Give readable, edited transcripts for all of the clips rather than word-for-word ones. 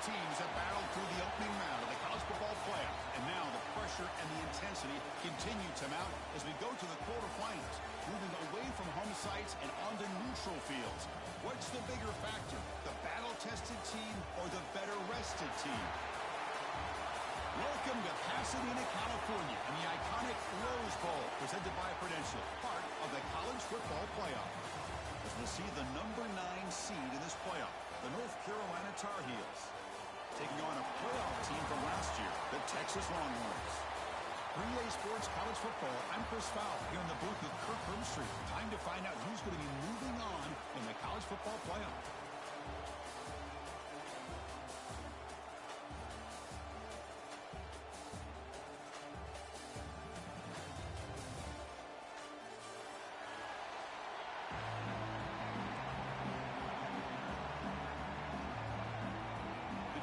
teams have battled through the opening round of the college football playoff, and now the pressure and the intensity continue to mount as we go to the quarterfinals, moving away from home sites and onto neutral fields. What's the bigger factor, the battle-tested team or the better-rested team? Welcome to Pasadena, California, and the iconic Rose Bowl, presented by Prudential, part of the college football playoff. As we'll see the number 9 seed in this playoff, the North Carolina Tar Heels, taking on a playoff team from last year, the Texas Longhorns. 3A Sports College Football, I'm Chris Fowle, here in the booth with Kirk Herbstreit. Time to find out who's going to be moving on in the college football playoff.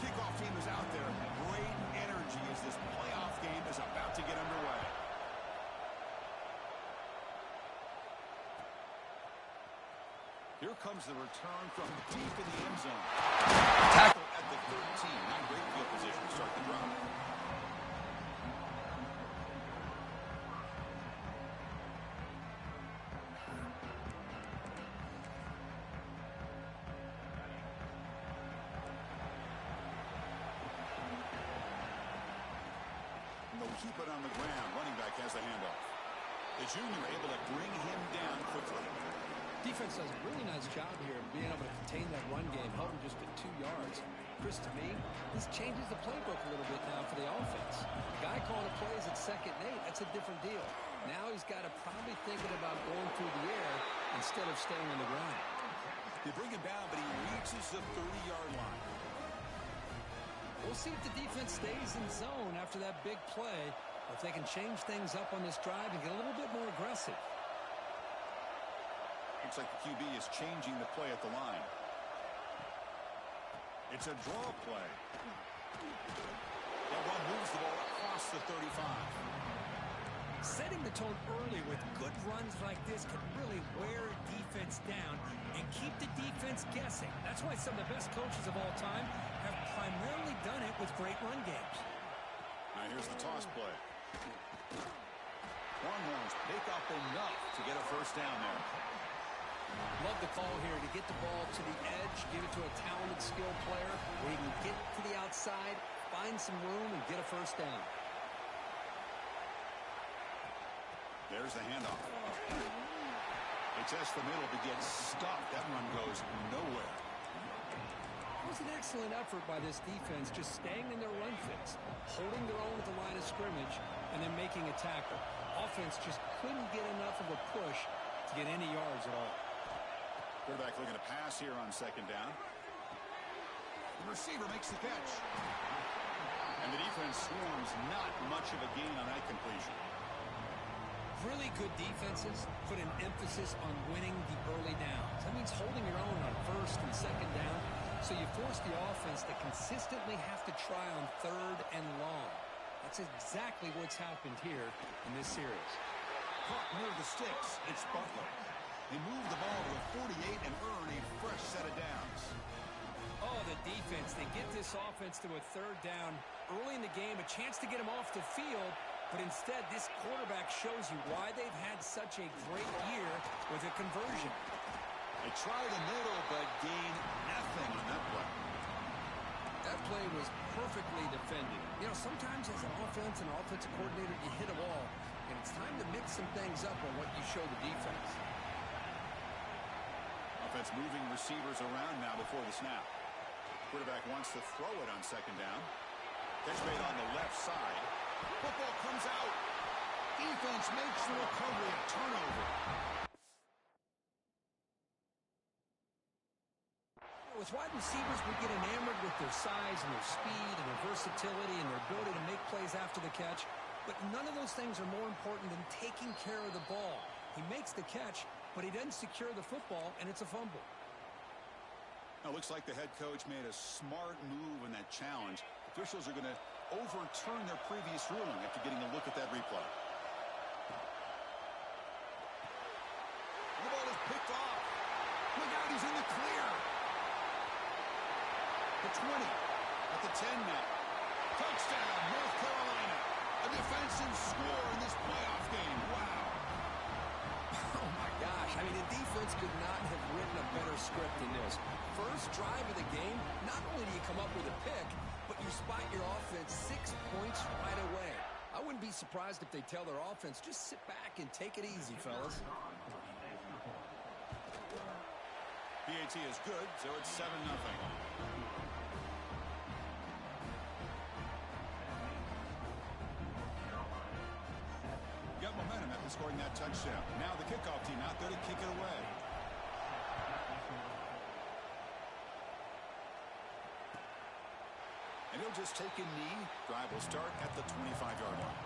Kickoff team is out there. Great energy as this playoff game is about to get underway. Here comes the return from deep in the end zone. Tackle at the 13. Not great field position to start the drive. Keep it on the ground. Running back has the handoff. The junior able to bring him down quickly. Defense does a really nice job here of being able to contain that run game, held him just at 2 yards. Chris, to me, this changes the playbook a little bit now for the offense. The guy calling the plays at 2nd and 8, that's a different deal. Now he's got to probably thinking about going through the air instead of staying on the ground. They bring him down, but he reaches the 30-yard line. We'll see if the defense stays in zone after that big play, or if they can change things up on this drive and get a little bit more aggressive. Looks like the QB is changing the play at the line. It's a draw play. That one moves the ball across the 35. Setting the tone early with good runs like this can really wear a defense down and keep the defense guessing. That's why some of the best coaches of all time have primarily done it with great run games. Now here's the toss play. Longhorns pick up enough to get a first down there. Love the call here to get the ball to the edge, give it to a talented, skilled player where he can get to the outside, find some room, and get a first down. There's the handoff. They test the middle to get stopped. That run goes nowhere. It was an excellent effort by this defense, just staying in their run fits, holding their own at the line of scrimmage, and then making a tackle. Offense just couldn't get enough of a push to get any yards at all. Quarterback looking to pass here on 2nd down. The receiver makes the catch. And the defense swarms not much of a gain on that completion. Really good defenses put an emphasis on winning the early downs. That means holding your own on 1st and 2nd down, so you force the offense to consistently have to try on 3rd and long. That's exactly what's happened here in this series. Caught near the sticks. It's Butler. They move the ball to a 48 and earn a fresh set of downs. Oh, the defense. They get this offense to a 3rd down early in the game, a chance to get them off the field. But instead, this quarterback shows you why they've had such a great year with a conversion. They try the middle, but gain nothing on that play. That play was perfectly defended. You know, sometimes as an offense and offensive coordinator, you hit a wall, and it's time to mix some things up on what you show the defense. Offense moving receivers around now before the snap. Quarterback wants to throw it on 2nd down. Catch made on the left side. Football comes out. Defense makes the recovery, a turnover. With wide receivers, we get enamored with their size and their speed and their versatility and their ability to make plays after the catch. But none of those things are more important than taking care of the ball. He makes the catch, but he doesn't secure the football, and it's a fumble. Now, it looks like the head coach made a smart move in that challenge. Officials are going to overturn their previous ruling after getting a look at that replay. The ball is picked off. Look out, he's in the clear. The 20. At the 10 now. Touchdown, North Carolina. A defensive score in this playoff game. Wow. Oh, my gosh. I mean, the defense could not have written a better script than this. First drive of the game, not only do you come up with a pick, but you spot your offense 6 points right away. I wouldn't be surprised if they tell their offense, just sit back and take it easy, fellas. PAT is good, so it's 7-0. Got momentum after scoring that touchdown. Now the kickoff team out there to kick it away. And he'll just take a knee. Drive will start at the 25-yard line.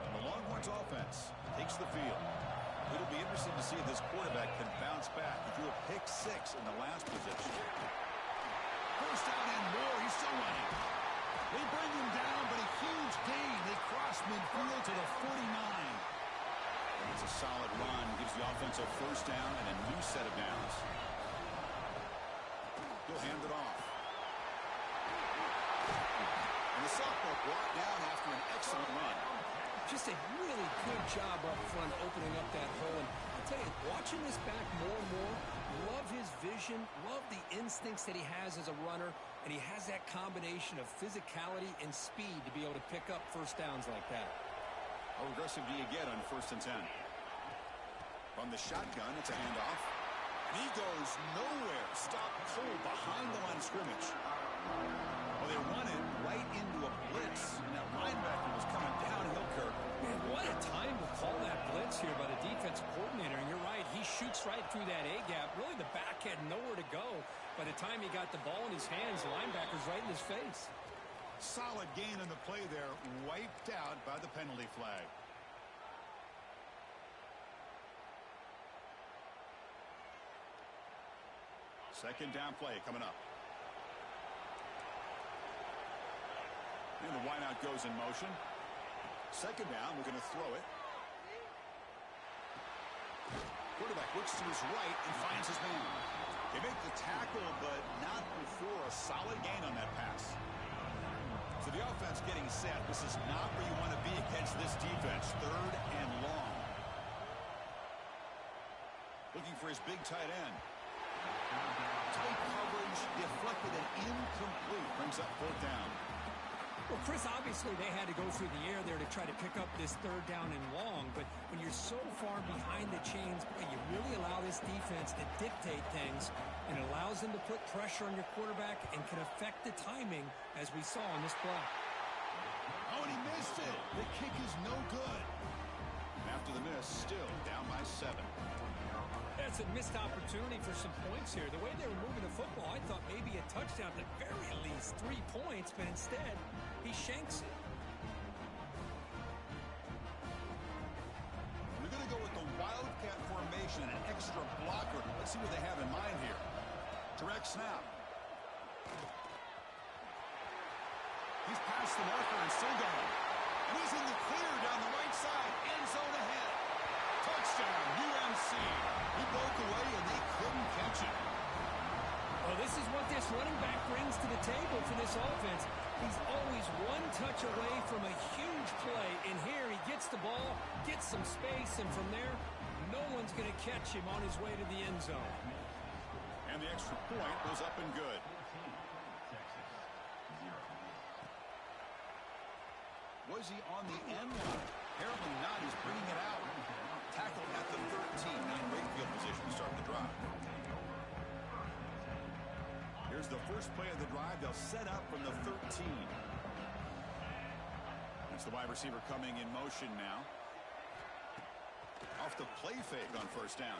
And the Longhorns offense takes the field. It'll be interesting to see if this quarterback can bounce back. He threw a pick 6 in the last possession. First down and more. He's still running. They bring him down, but a huge gain. They cross midfield to the 49. It's a solid run. Gives the offense a first down and a new set of downs. He'll hand it off. And the sophomore brought down after an excellent run. Just a really good job up front opening up that hole. And I'll tell you, watching this back more and more, love his vision, love the instincts that he has as a runner, and he has that combination of physicality and speed to be able to pick up first downs like that. How aggressive do you get on 1st and 10? From the shotgun, it's a handoff. And he goes nowhere. Stop cold behind the line of scrimmage. Well, they run it right into a blitz. And that linebacker was coming downhill, Kirk. Man, what a time to call that blitz here by the defensive coordinator. And you're right, he shoots right through that A-gap. Really, the back had nowhere to go. By the time he got the ball in his hands, the linebacker's right in his face. Solid gain on the play there. Wiped out by the penalty flag. Second down play coming up. And the wideout goes in motion. Second down, we're going to throw it. Quarterback looks to his right and finds his man. They make the tackle, but not before a solid gain on that pass. So the offense getting set. This is not where you want to be against this defense. 3rd and long. Looking for his big tight end. Tight coverage, deflected and incomplete. Brings up 4th down. Well, Chris, obviously they had to go through the air there to try to pick up this 3rd down and long, but when you're so far behind the chains, you really allow this defense to dictate things, and it allows them to put pressure on your quarterback and can affect the timing, as we saw on this play. Oh, and he missed it. The kick is no good. And after the miss, still down by 7. That's a missed opportunity for some points here. The way they were moving the football, I thought maybe a touchdown, at the very least 3 points, but instead, he shanks it. We're going to go with the Wildcat formation and an extra blocker. Let's see what they have in mind here. Direct snap. He's past the marker and still going. And he's in the clear down the right side. End zone ahead. Touchdown, UMC. He broke away and they couldn't catch him. Well, this is what this running back brings to the table for this offense. He's always one touch away from a huge play. And here he gets the ball, gets some space, and from there, no one's going to catch him on his way to the end zone. And the extra point was up and good. Was he on the end line? Apparently not. He's bringing it out. Tackled at the 13. Now in great field position to start the drive. Here's the first play of the drive. They'll set up from the 13. It's the wide receiver coming in motion now. Off the play fake on first down.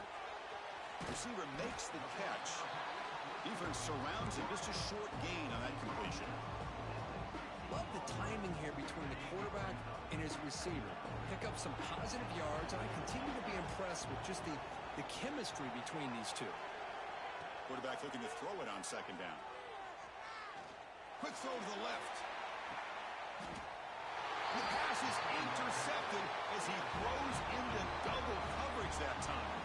Receiver makes the catch. Defense surrounds him. Just a short gain on that completion. Love the timing here between the quarterback and his receiver. Pick up some positive yards, and I continue to be impressed with just the chemistry between these two. Quarterback looking to throw it on second down. Quick throw to the left. The pass is intercepted as he throws into double coverage that time.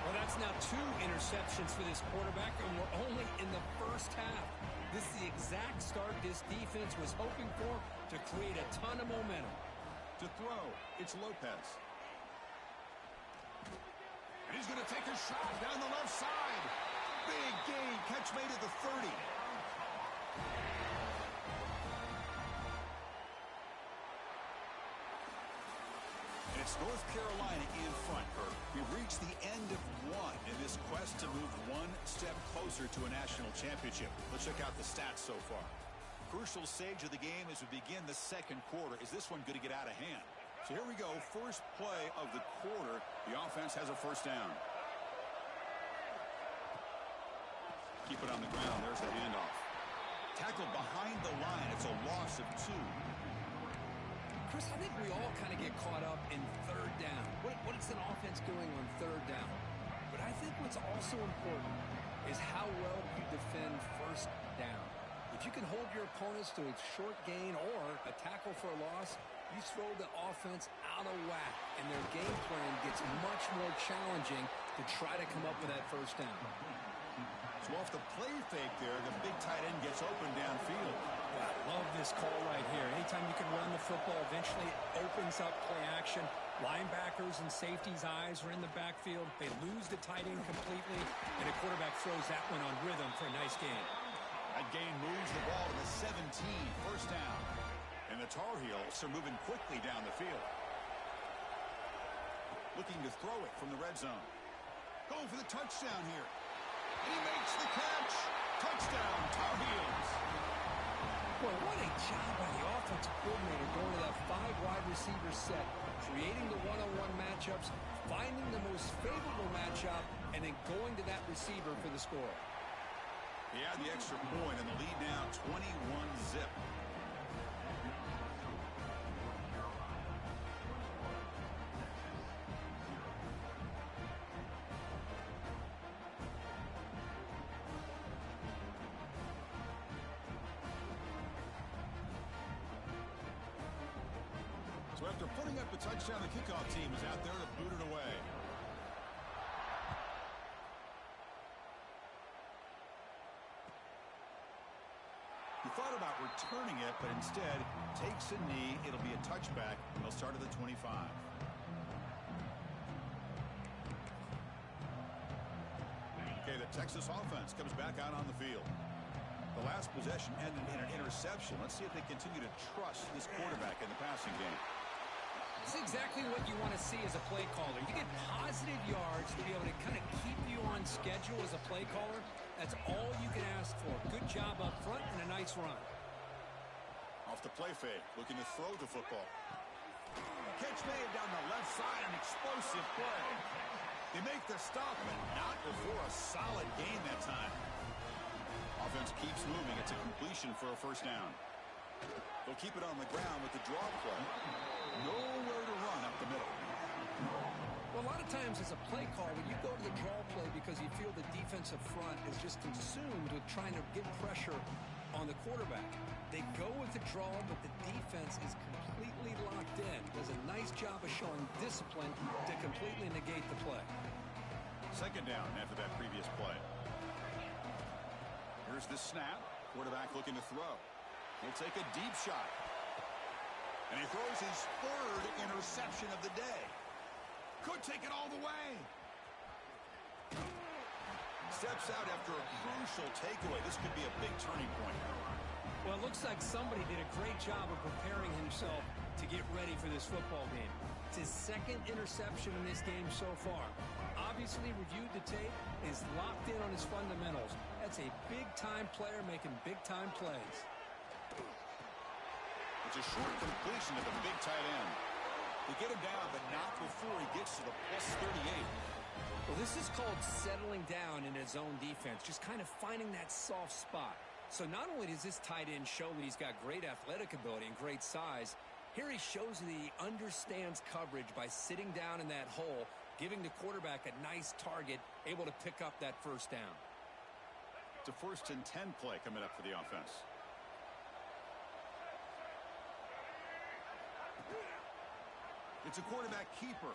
Well, that's now 2 interceptions for this quarterback, and we're only in the first half. This is the exact start this defense was hoping for to create a ton of momentum. To throw, it's Lopez. And he's going to take a shot down the left side. Big gain, catch made at the 30. And it's North Carolina in front, Kirk. We've reached the end of one in this quest to move one step closer to a national championship. Let's check out the stats so far. Crucial stage of the game as we begin the second quarter. Is this one going to get out of hand? So here we go. First play of the quarter. The offense has a first down. Keep it on the ground. There's the handoff. Tackled behind the line. It's a loss of 2. Chris, I think we all kind of get caught up in third down. What is an offense doing on third down? But I think what's also important is how well you defend first down. If you can hold your opponents to a short gain or a tackle for a loss, you throw the offense out of whack, and their game plan gets much more challenging to try to come up with that first down. So off the play fake there, the big tight end gets open downfield. Well, I love this call right here. Anytime you can run the football, eventually it opens up play action. Linebackers and safeties' eyes are in the backfield. They lose the tight end completely, and a quarterback throws that one on rhythm for a nice gain. That gain moves the ball to the 17, first down. And the Tar Heels are moving quickly down the field. Looking to throw it from the red zone. Going for the touchdown here. And he makes the catch. Touchdown, Tar Heels. Boy, what a job by the offensive coordinator going to that 5-wide receiver set, creating the one-on-one matchups, finding the most favorable matchup, and then going to that receiver for the score. He had the extra point, and the lead now 21-zip. So after putting up the touchdown, the kickoff team is out there to boot it away. He thought about returning it, but instead takes a knee. It'll be a touchback, and they'll start at the 25. Okay, the Texas offense comes back out on the field. The last possession ended in an interception. Let's see if they continue to trust this quarterback in the passing game. It's exactly what you want to see as a play caller. You get positive yards to be able to kind of keep you on schedule as a play caller. That's all you can ask for. Good job up front and a nice run. Off the play fake, looking to throw the football. Catch made down the left side, an explosive play. They make the stop, but not before a solid gain that time. Offense keeps moving. It's a completion for a first down. They'll keep it on the ground with the draw play. Nowhere to run up the middle. Well, a lot of times as a play caller, you go to the draw play because you feel the defensive front is just consumed with trying to get pressure on the quarterback. They go with the draw, but the defense is completely locked in. Does a nice job of showing discipline to completely negate the play. Second down after that previous play. Here's the snap. Quarterback looking to throw. He'll take a deep shot. And he throws his third interception of the day. Could take it all the way. Steps out after a crucial takeaway. This could be a big turning point. Well, it looks like somebody did a great job of preparing himself to get ready for this football game. It's his second interception in this game so far. Obviously reviewed the tape, is locked in on his fundamentals. That's a big-time player making big-time plays. It's a short completion to the big tight end. They get him down, but not before he gets to the plus 38. Well, this is called settling down in his own defense, just kind of finding that soft spot. So not only does this tight end show that he's got great athletic ability and great size, here he shows that he understands coverage by sitting down in that hole, giving the quarterback a nice target, able to pick up that first down. It's a 1st and 10 play coming up for the offense. It's a quarterback keeper.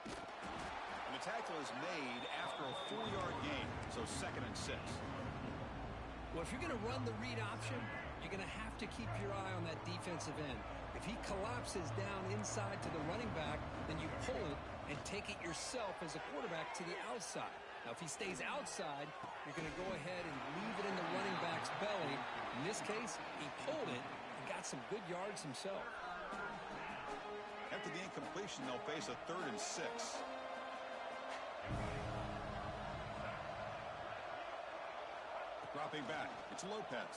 And the tackle is made after a 4-yard gain, so 2nd and 6. Well, if you're going to run the read option, you're going to have to keep your eye on that defensive end. If he collapses down inside to the running back, then you pull it and take it yourself as a quarterback to the outside. Now, if he stays outside, you're going to go ahead and leave it in the running back's belly. In this case, he pulled it and got some good yards himself. After the incompletion, they'll face a 3rd and 6. Dropping back, it's Lopez.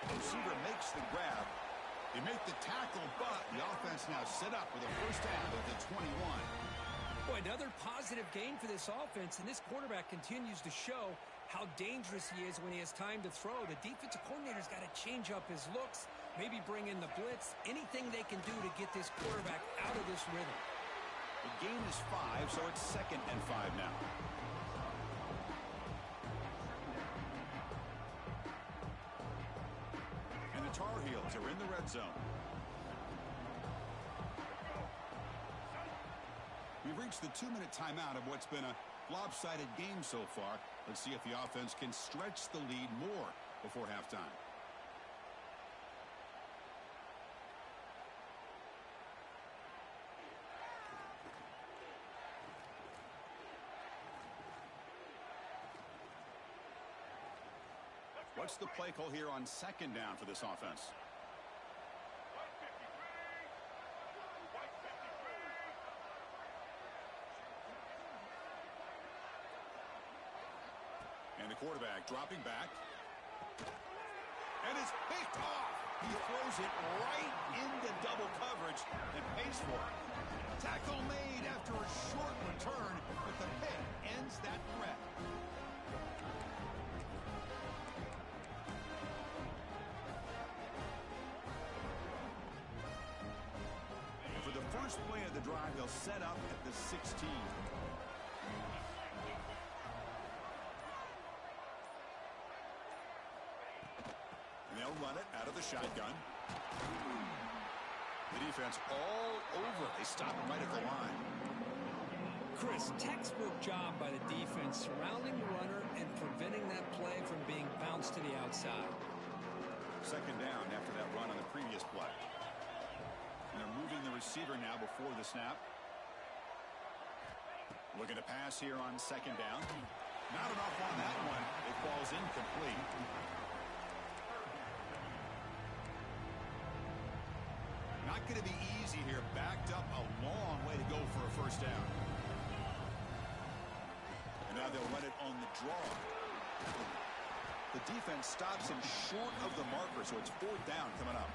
The receiver makes the grab. They make the tackle, but the offense now set up for the first half of the 21. Boy, another positive gain for this offense, and this quarterback continues to show how dangerous he is when he has time to throw. The defensive coordinator's got to change up his looks, maybe bring in the blitz, anything they can do to get this quarterback out of this rhythm. The gain is 5, so it's 2nd and 5 now. And the Tar Heels are in the red zone. We've reached the 2-minute timeout of what's been a lopsided game so far. Let's see if the offense can stretch the lead more before halftime. What's the play call here on 2nd down for this offense? And the quarterback dropping back. And it's picked off. He throws it right into double coverage and pays for it. Tackle made after a short return, but the pick ends that threat. For the first play of the drive, they'll set up at the 16. They'll run it out of the shotgun. The defense all over. They stop him right at the line. Chris, textbook job by the defense surrounding the runner and preventing that play from being bounced to the outside. 2nd down after that run on the previous play. And they're moving the receiver now before the snap. Looking to pass here on 2nd down. Not enough on that one. It falls incomplete. Not going to be easy here. Backed up a long way to go for a first down. And now they'll run it on the draw. The defense stops him short of the marker, so it's 4th down coming up.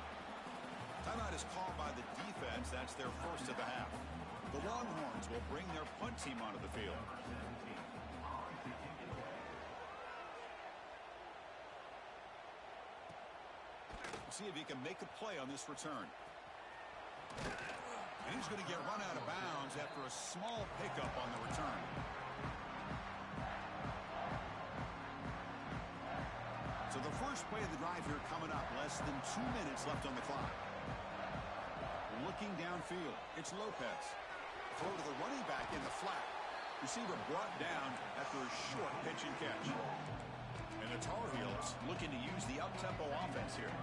Timeout is called by the defense. That's their first of the half. The Longhorns will bring their punt team onto the field. See if he can make a play on this return. And he's going to get run out of bounds after a small pickup on the return. So the first play of the drive here coming up. Less than 2 minutes left on the clock. Looking downfield, it's Lopez. Throw to the running back in the flat. Receiver brought down after a short pitch and catch. And the Tar Heels looking to use the up-tempo offense here.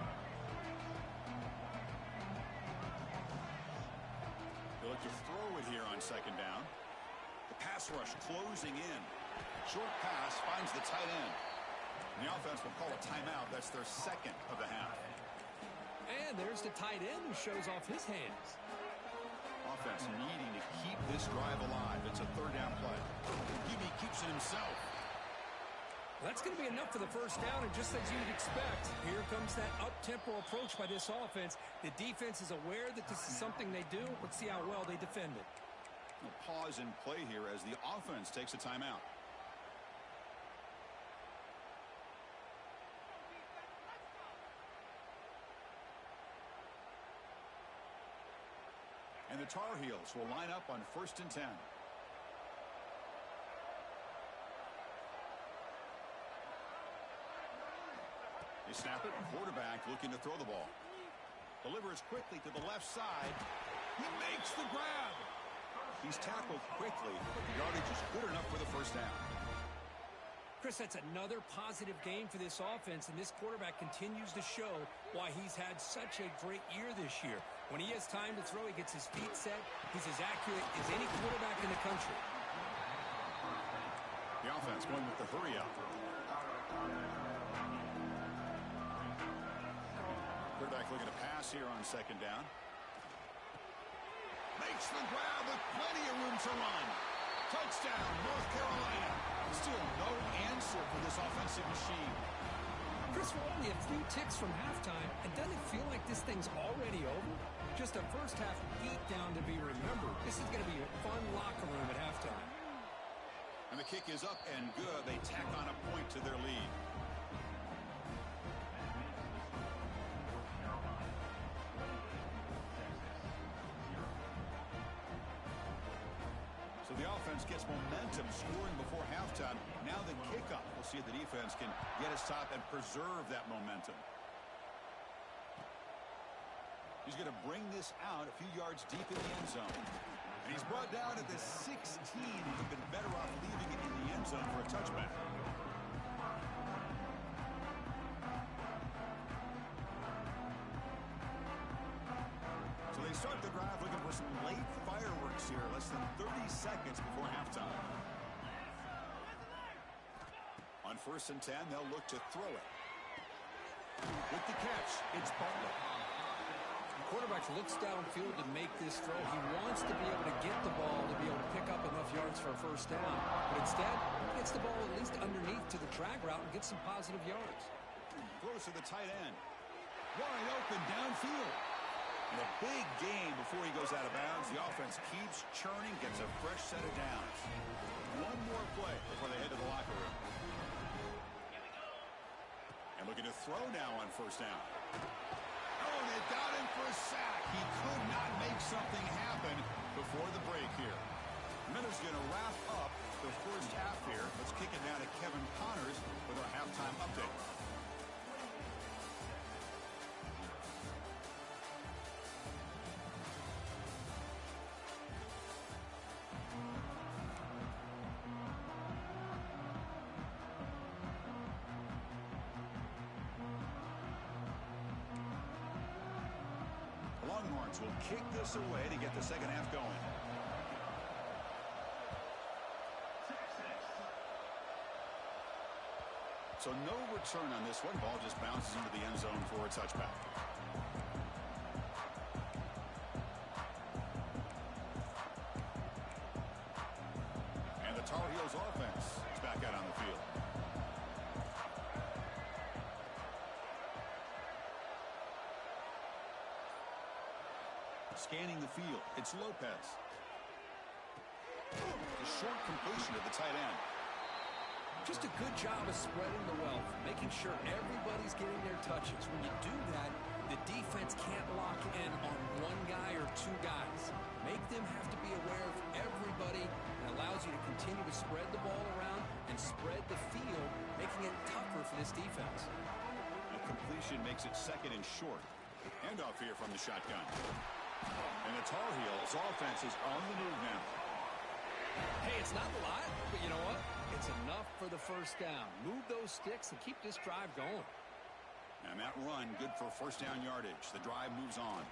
They look to throw it here on 2nd down. The pass rush closing in. Short pass finds the tight end. And the offense will call a timeout. That's their 2nd of the half. And there's the tight end who shows off his hands. Offense needing to keep this drive alive. It's a 3rd down play. QB keeps it himself. That's going to be enough for the first down, and just as you'd expect, here comes that up-tempo approach by this offense. The defense is aware that this is something they do. Let's see how well they defend it. A pause in play here as the offense takes a timeout. And the Tar Heels will line up on 1st and 10. They snap it. Quarterback looking to throw the ball. Delivers quickly to the left side. He makes the grab. He's tackled quickly, but the yardage is good enough for the first down. Chris, that's another positive game for this offense, and this quarterback continues to show why he's had such a great year this year. When he has time to throw, he gets his feet set. He's as accurate as any quarterback in the country. The offense going with the hurry up. Quarterback looking to pass here on second down. Makes the grab with plenty of room to run. Touchdown, North Carolina. Still no answer for this offensive machine. Chris, we're only a few ticks from halftime, and doesn't it feel like this thing's already over? Just a first half beatdown to be remembered. This is going to be a fun locker room at halftime. And the kick is up and good. They tack on a point to their lead. So the offense gets momentum, scoring before halftime. Now the kickoff. We'll see if the defense can get his top and preserve that momentum. He's going to bring this out a few yards deep in the end zone. And he's brought down at the 16. He's been better off leaving it in the end zone for a touchback. So they start the drive looking for some late fireworks here. Less than 30 seconds before halftime. On 1st and 10, they'll look to throw it. With the catch, it's Butler. The quarterback looks downfield to make this throw. He wants to be able to get the ball to be able to pick up enough yards for a first down. But instead, he gets the ball at least underneath to the drag route and gets some positive yards. Throws to the tight end. Wide open downfield. And a big gain before he goes out of bounds. The offense keeps churning, gets a fresh set of downs. One more play before they head to the locker room. And looking to throw now on first down. Oh, and they got him for a sack. He could not make something happen before the break here. Miller's going to wrap up the first half here. Let's kick it now to Kevin Connors with our halftime update. Longhorns will kick this away to get the second half going. So no return on this one. Ball just bounces into the end zone for a touchback. And the Tar Heels offense is back out on the field. Scanning the field, it's Lopez. The short completion to the tight end. Just a good job of spreading the wealth, making sure everybody's getting their touches. When you do that, the defense can't lock in on one guy or two guys. Make them have to be aware of everybody, and allows you to continue to spread the ball around and spread the field, making it tougher for this defense. The completion makes it second and short. Handoff here from the shotgun. And the Tar Heels offense is on the move now. Hey, it's not a lot, but you know what? It's enough for the first down. Move those sticks and keep this drive going. And that run, good for first down yardage. The drive moves on.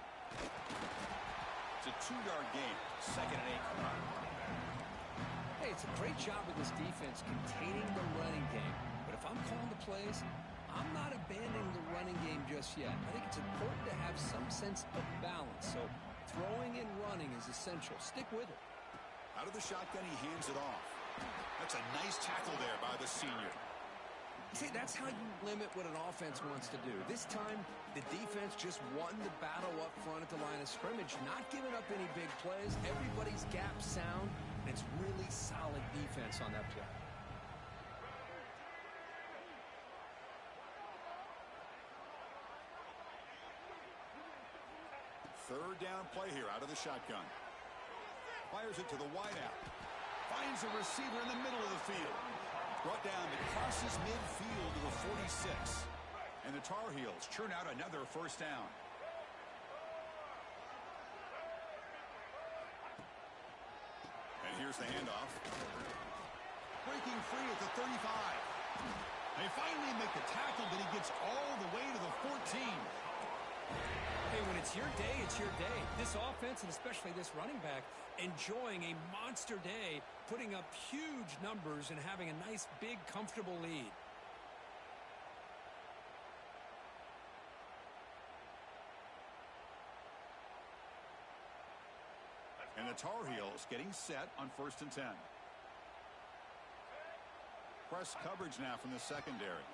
It's a 2-yard gain. Second and 8 coming up. Hey, it's a great job of this defense containing the running game. But if I'm calling the plays, I'm not abandoning the running game just yet. I think it's important to have some sense of balance. So throwing and running is essential. Stick with it. Out of the shotgun, he hands it off. That's a nice tackle there by the senior. See, that's how you limit what an offense wants to do. This time, the defense just won the battle up front at the line of scrimmage, not giving up any big plays. Everybody's gap sound, and it's really solid defense on that play. Third down play here out of the shotgun. Fires it to the wideout. Finds a receiver in the middle of the field. Brought down to crosses midfield to the 46. And the Tar Heels churn out another first down. Here's the handoff. Breaking free at the 35. They finally make the tackle, but he gets all the way to the 14. Hey, when it's your day, it's your day. This offense, and especially this running back, enjoying a monster day, putting up huge numbers and having a nice, big, comfortable lead. And the Tar Heels getting set on 1st and 10. Press coverage now from the secondary.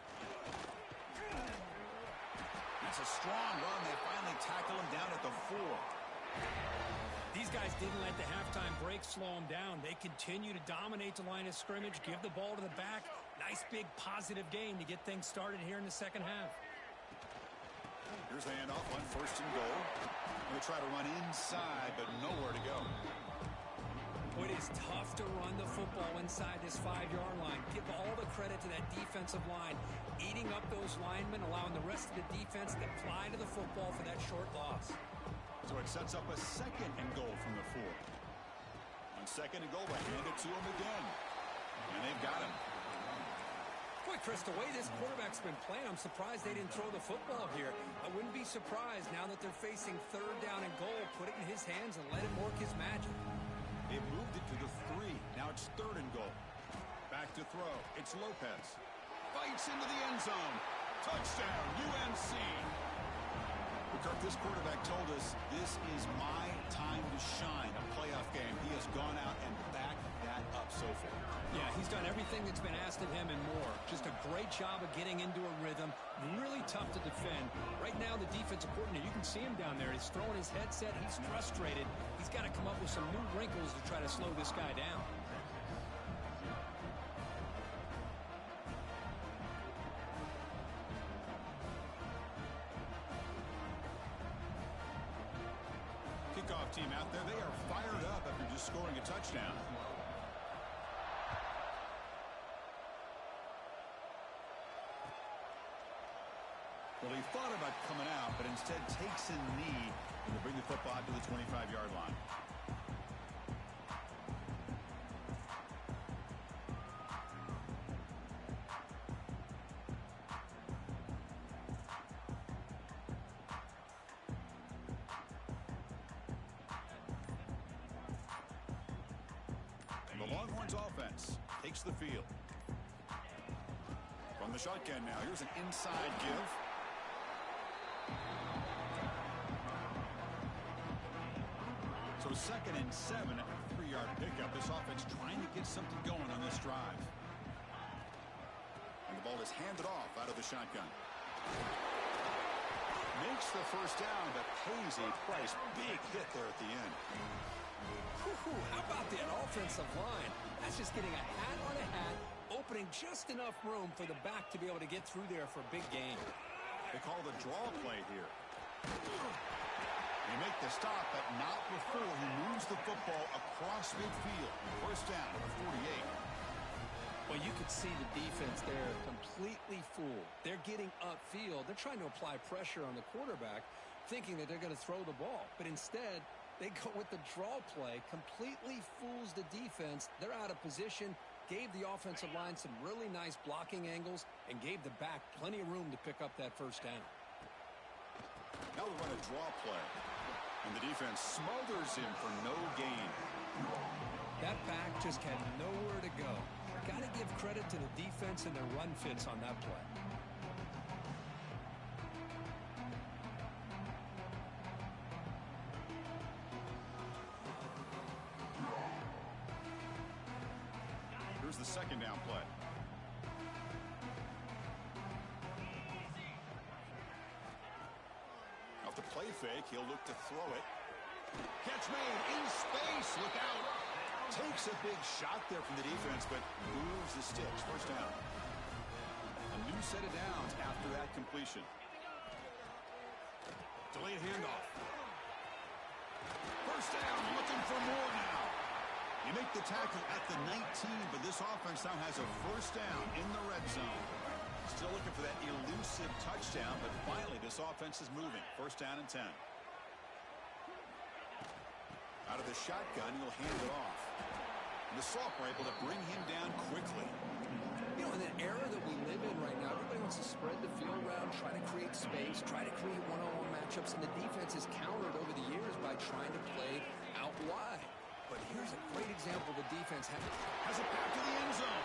That's a strong run. They finally tackle him down at the 4. These guys didn't let the halftime break slow them down. They continue to dominate the line of scrimmage, give the ball to the back. Nice big positive gain to get things started here in the second half. Here's the handoff on 1st and goal. Going to try to run inside, but nowhere to go. It is tough to run the football inside this 5-yard line. Give all the credit to that defensive line, eating up those linemen, allowing the rest of the defense to fly to the football for that short loss. So it sets up a 2nd and goal from the 4. On 2nd and goal, they hand it to him again. And they've got him. Boy, Chris, the way this quarterback's been playing, I'm surprised they didn't throw the football here. I wouldn't be surprised now that they're facing 3rd down and goal. Put it in his hands and let him work his magic. They moved it to the 3. Now it's 3rd and goal. Back to throw. It's Lopez. Fights into the end zone. Touchdown, UNC. Kirk, this quarterback told us this is my time to shine, a playoff game. He has gone out and backed that up so far. Yeah, he's done everything that's been asked of him and more. Just a great job of getting into a rhythm. Really tough to defend. Right now, the defensive coordinator, you can see him down there. He's throwing his headset. He's frustrated. He's got to come up with some new wrinkles to try to slow this guy down. Kickoff team out there. They are fired up after just scoring a touchdown. Well, he thought about coming out, but instead takes a knee and will bring the football out to the 25-yard line. And the Longhorns offense takes the field. From the shotgun now, here's an inside give. So 2nd and 7 at a 3-yard pickup. This offense trying to get something going on this drive. And the ball is handed off out of the shotgun. Makes the first down, but pays a price. Big hit there at the end. How about that offensive line? That's just getting a hat on a hat, opening just enough room for the back to be able to get through there for a big gain. They call the draw play here. They make the stop, but not before he moves the football across midfield. First down at the 48. Well, you could see the defense there completely fooled. They're getting upfield. They're trying to apply pressure on the quarterback, thinking that they're going to throw the ball. But instead, they go with the draw play, completely fools the defense. They're out of position, gave the offensive line some really nice blocking angles, and gave the back plenty of room to pick up that first down. Now we run a draw play. And the defense smothers him for no gain. That back just had nowhere to go. Got to give credit to the defense and their run fits on that play. Here's the 2nd down play. Off the play fake, he'll look to throw it. Catch made in space. Look out. Takes a big shot there from the defense, but moves the sticks. First down. A new set of downs after that completion. Delayed handoff. First down, looking for more now. You make the tackle at the 19, but this offense now has a first down in the red zone. Still looking for that elusive touchdown, but finally this offense is moving. First down and 10. Out of the shotgun, he'll hand it off. The Sauk were able to bring him down quickly. You know, in an era that we live in right now, everybody wants to spread the field around, try to create space, try to create one-on-one matchups, and the defense has countered over the years by trying to play out wide. But here's a great example the defense has it back to the end zone.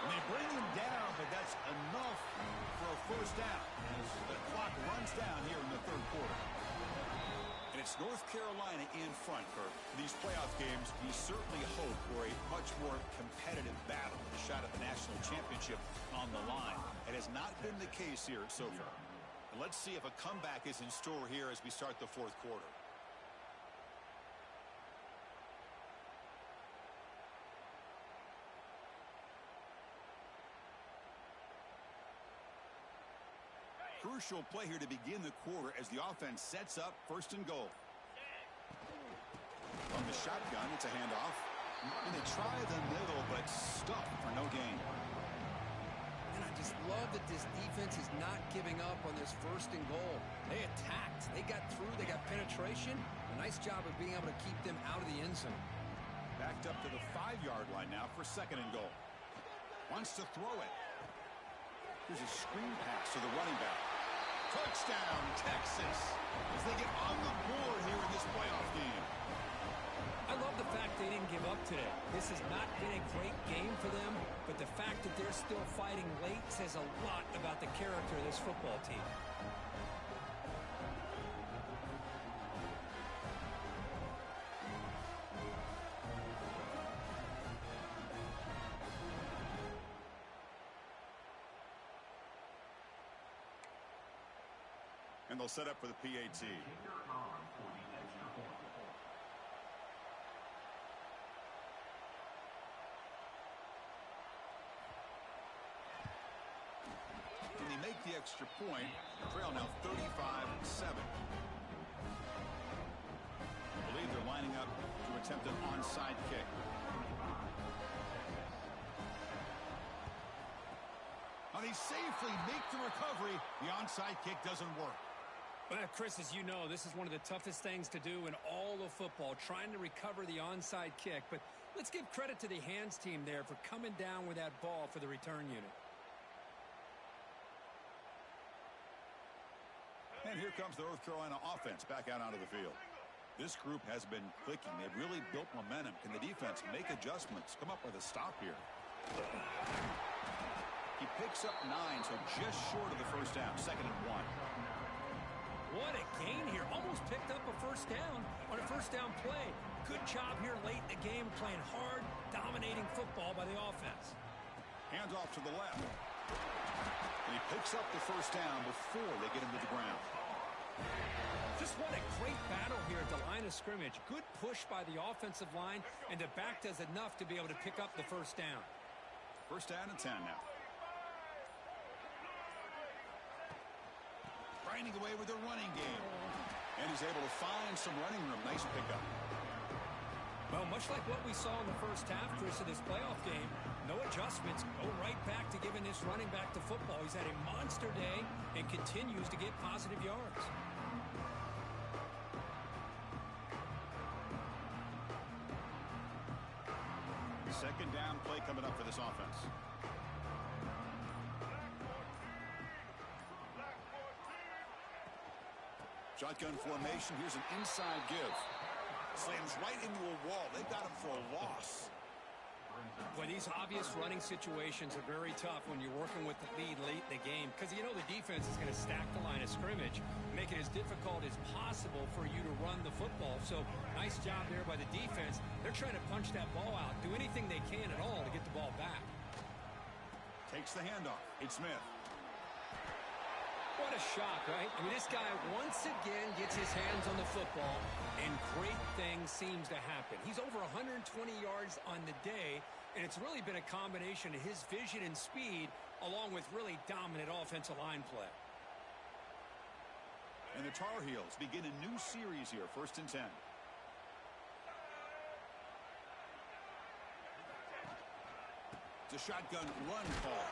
And they bring him down, but that's enough for a first down as the clock runs down here in the third quarter. And it's North Carolina in front for these playoff games. We certainly hope for a much more competitive battle, a shot at the national championship on the line. It has not been the case here so far. And let's see if a comeback is in store here as we start the fourth quarter. Crucial play here to begin the quarter as the offense sets up first and goal. From the shotgun, it's a handoff. And they try the middle, but stuck for no gain. And I just love that this defense is not giving up on this first and goal. They attacked. They got through. They got penetration. A nice job of being able to keep them out of the end zone. Backed up to the 5-yard line now for second and goal. Wants to throw it. Here's a screen pass to the running back. Touchdown, Texas, as they get on the board here in this playoff game. I love the fact they didn't give up today. This has not been a great game for them, but the fact that they're still fighting late says a lot about the character of this football team. And they'll set up for the PAT. Can they make the extra point? Trail now 35-7. I believe they're lining up to attempt an onside kick. Now they safely make the recovery. The onside kick doesn't work. Well, Chris, as you know, this is one of the toughest things to do in all of football, trying to recover the onside kick. But let's give credit to the hands team there for coming down with that ball for the return unit. And here comes the North Carolina offense back out onto the field. This group has been clicking. They've really built momentum. Can the defense make adjustments? Come up with a stop here. He picks up 9, so just short of the first down. Second and 1. What a gain here. Almost picked up a first down on a first down play. Good job here late in the game, playing hard, dominating football by the offense. Hands off to the left. And he picks up the first down before they get him to the ground. Just what a great battle here at the line of scrimmage. Good push by the offensive line, and the back does enough to be able to pick up the first down. First down and 10 now. Grinding away with the running game. And he's able to find some running room. Nice pickup. Well, much like what we saw in the first half, Chris, of this playoff game, no adjustments. Go right back to giving this running back to football. He's had a monster day and continues to get positive yards. Second down play coming up for this offense. Shotgun formation. Here's an inside give. Slams right into a wall. They've got him for a loss. Well, these obvious running situations are very tough when you're working with the lead late in the game because you know the defense is going to stack the line of scrimmage, make it as difficult as possible for you to run the football. So nice job there by the defense. They're trying to punch that ball out, do anything they can at all to get the ball back. Takes the handoff. It's Smith. What a shock, right? I mean, this guy once again gets his hands on the football, and great things seems to happen. He's over 120 yards on the day, and it's really been a combination of his vision and speed along with really dominant offensive line play. And the Tar Heels begin a new series here, 1st and 10. It's a shotgun run call.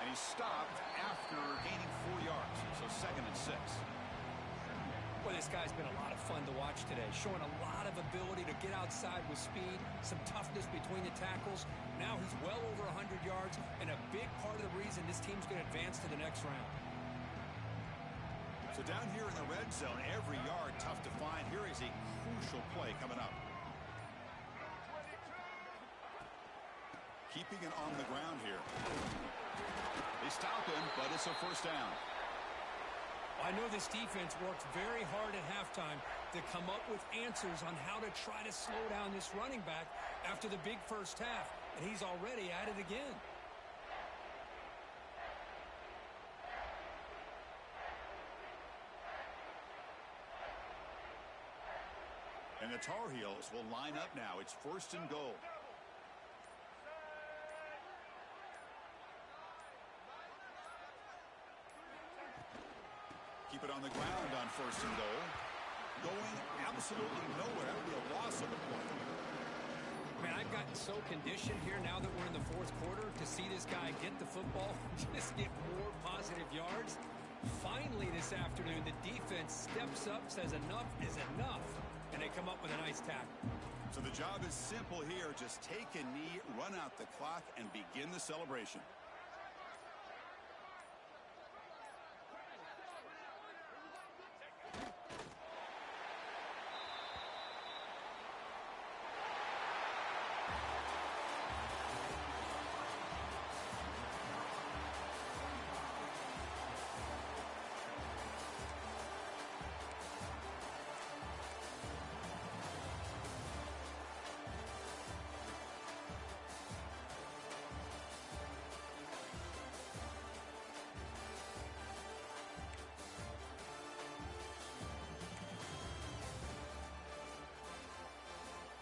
And he's stopped after gaining 4 yards. So 2nd and 6. Well, this guy's been a lot of fun to watch today, showing a lot of ability to get outside with speed, some toughness between the tackles. Now he's well over 100 yards, and a big part of the reason this team's going to advance to the next round. So down here in the red zone, every yard tough to find. Here is a crucial play coming up. Keeping it on the ground here. They stop him, but it's a first down. I know this defense worked very hard at halftime to come up with answers on how to try to slow down this running back after the big first half, and he's already at it again. And the Tar Heels will line up now. It's first and goal. Keep it on the ground on first and goal. Going absolutely nowhere. That would be a loss of a point. Man, I've gotten so conditioned here now that we're in the fourth quarter to see this guy get the football, just get more positive yards. Finally this afternoon, the defense steps up, says enough is enough, and they come up with a nice tackle. So the job is simple here. Just take a knee, run out the clock, and begin the celebration.